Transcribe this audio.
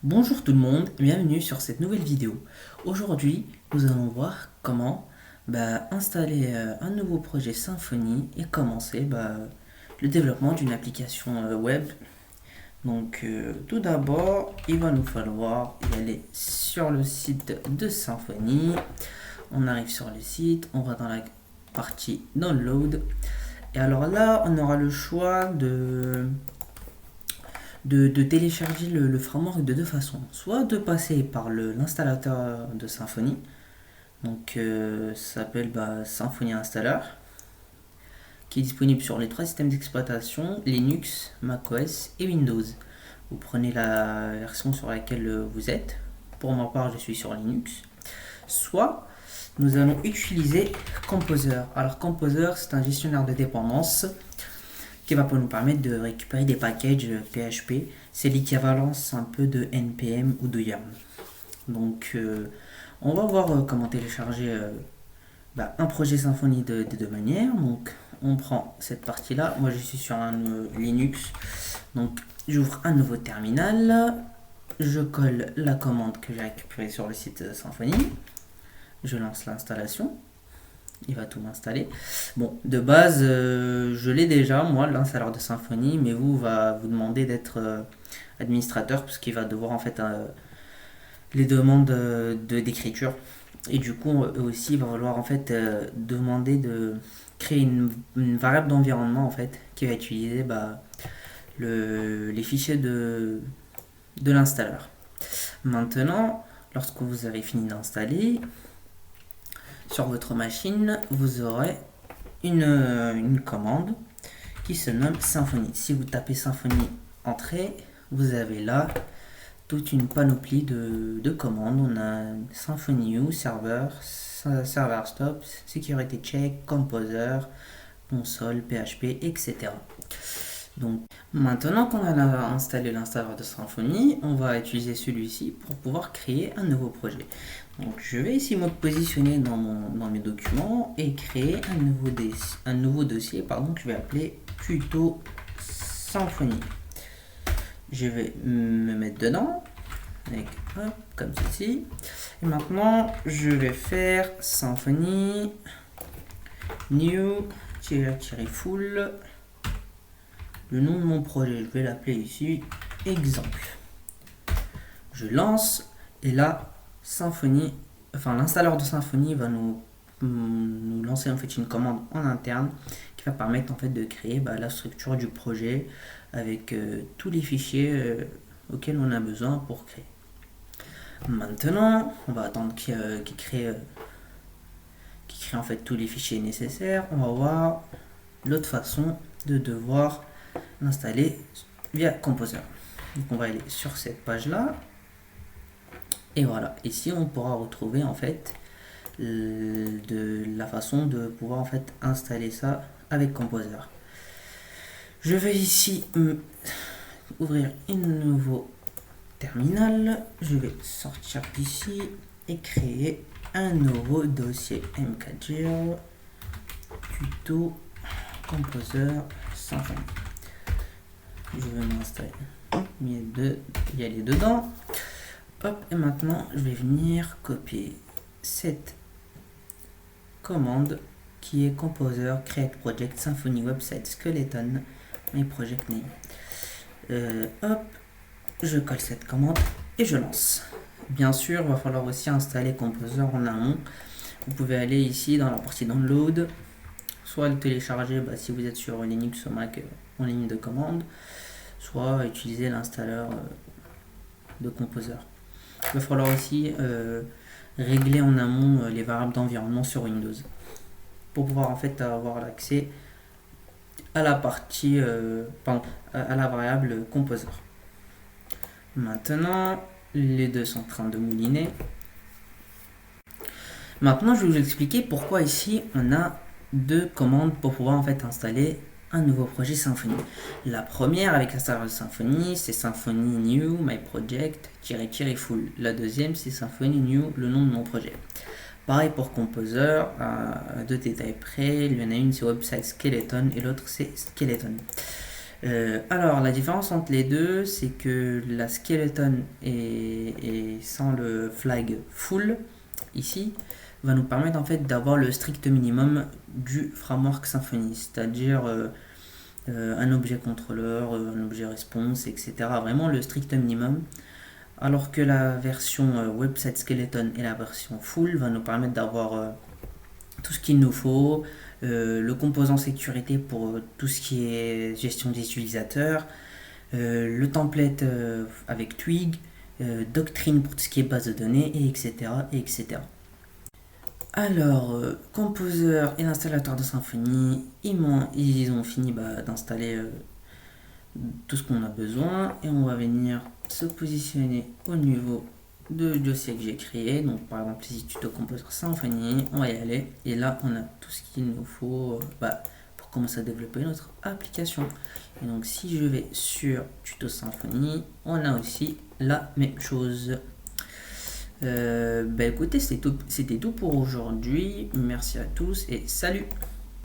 Bonjour tout le monde, bienvenue sur cette nouvelle vidéo. Aujourd'hui, nous allons voir comment installer un nouveau projet Symfony et commencer le développement d'une application web. Tout d'abord, il va nous falloir y aller sur le site de Symfony. On arrive sur le site, on va dans la partie Download. Et alors là, on aura le choix de télécharger le framework de deux façons. Soit de passer par l'installateur de Symfony, ça s'appelle Symfony Installer, qui est disponible sur les trois systèmes d'exploitation, Linux, macOS et Windows. Vous prenez la version sur laquelle vous êtes. Pour ma part, je suis sur Linux. Soit nous allons utiliser Composer. Alors Composer, c'est un gestionnaire de dépendance qui va nous permettre de récupérer des packages PHP. C'est l'équivalence un peu de NPM ou de YARN. On va voir comment télécharger un projet Symfony de deux manières. Donc, on prend cette partie-là. Moi, je suis sur un Linux. Donc, j'ouvre un nouveau terminal. Je colle la commande que j'ai récupérée sur le site Symfony. Je lance l'installation. Il va tout m'installer. Bon, de base, je l'ai déjà, moi, l'installeur de Symfony, mais va vous demander d'être administrateur, parce qu'il va devoir en fait les demandes d'écriture. Et du coup, eux aussi, il va falloir en fait demander de créer une variable d'environnement en fait, qui va utiliser les fichiers de l'installeur. Maintenant, lorsque vous avez fini d'installer, sur votre machine, vous aurez une commande qui se nomme Symfony. Si vous tapez Symfony entrée, vous avez là toute une panoplie de commandes. On a Symfony U, server stop, security check, composer, console, PHP, etc. Donc maintenant qu'on a installé l'installeur de Symfony, on va utiliser celui-ci pour pouvoir créer un nouveau projet. Donc je vais ici me positionner dans mes documents et créer un nouveau dossier que je vais appeler tuto Symfony. Je vais me mettre dedans avec, comme ceci. Et maintenant je vais faire Symfony new full. Le nom de mon projet, je vais l'appeler ici exemple. Je lance et là Symfony, l'installeur de Symfony va nous lancer en fait une commande en interne qui va permettre en fait de créer la structure du projet avec tous les fichiers auxquels on a besoin pour créer. Maintenant, on va attendre qu'il crée en fait tous les fichiers nécessaires. On va voir l'autre façon de devoir l'installer via Composer. Donc on va aller sur cette page là. Et voilà, ici on pourra retrouver en fait de la façon de pouvoir en fait installer ça avec Composer. Je vais ici ouvrir un nouveau terminal. Je vais sortir d'ici et créer un nouveau dossier mkdir tuto Composer Symfony. Je vais m'installer, y aller dedans. Hop, et maintenant je vais venir copier cette commande qui est Composer create project Symfony website skeleton my project name. Hop, je colle cette commande et je lance. Bien sûr, il va falloir aussi installer Composer en amont. Vous pouvez aller ici dans la partie download, soit le télécharger si vous êtes sur Linux ou Mac en ligne de commande, soit utiliser l'installeur de Composer. Il va falloir aussi régler en amont les variables d'environnement sur Windows pour pouvoir en fait avoir l'accès à la partie à la variable Composer. Maintenant, les deux sont en train de mouliner. Maintenant, je vais vous expliquer pourquoi ici on a deux commandes pour pouvoir en fait installer un nouveau projet Symfony. La première avec l'installeur de Symfony, c'est Symfony new my project full. La deuxième, c'est Symfony new, le nom de mon projet. Pareil pour Composer, à deux détails près, il y en a une c'est website skeleton et l'autre c'est skeleton. Alors, la différence entre les deux, c'est que la skeleton est sans le flag full, ici, va nous permettre en fait d'avoir le strict minimum du framework Symfony, c'est-à-dire un objet contrôleur, un objet response, etc. Vraiment le strict minimum. Alors que la version website skeleton et la version full va nous permettre d'avoir tout ce qu'il nous faut, le composant sécurité pour tout ce qui est gestion des utilisateurs, le template avec Twig, Doctrine pour tout ce qui est base de données, et etc. Et etc. Alors, Composer et l'installateur de Symfony, ils ont fini d'installer tout ce qu'on a besoin et on va venir se positionner au niveau du dossier que j'ai créé. Donc par exemple ici tuto Composer Symfony, on va y aller et là on a tout ce qu'il nous faut pour commencer à développer notre application. Et donc si je vais sur tuto Symfony, on a aussi la même chose. Écoutez, c'était tout pour aujourd'hui. Merci à tous et salut!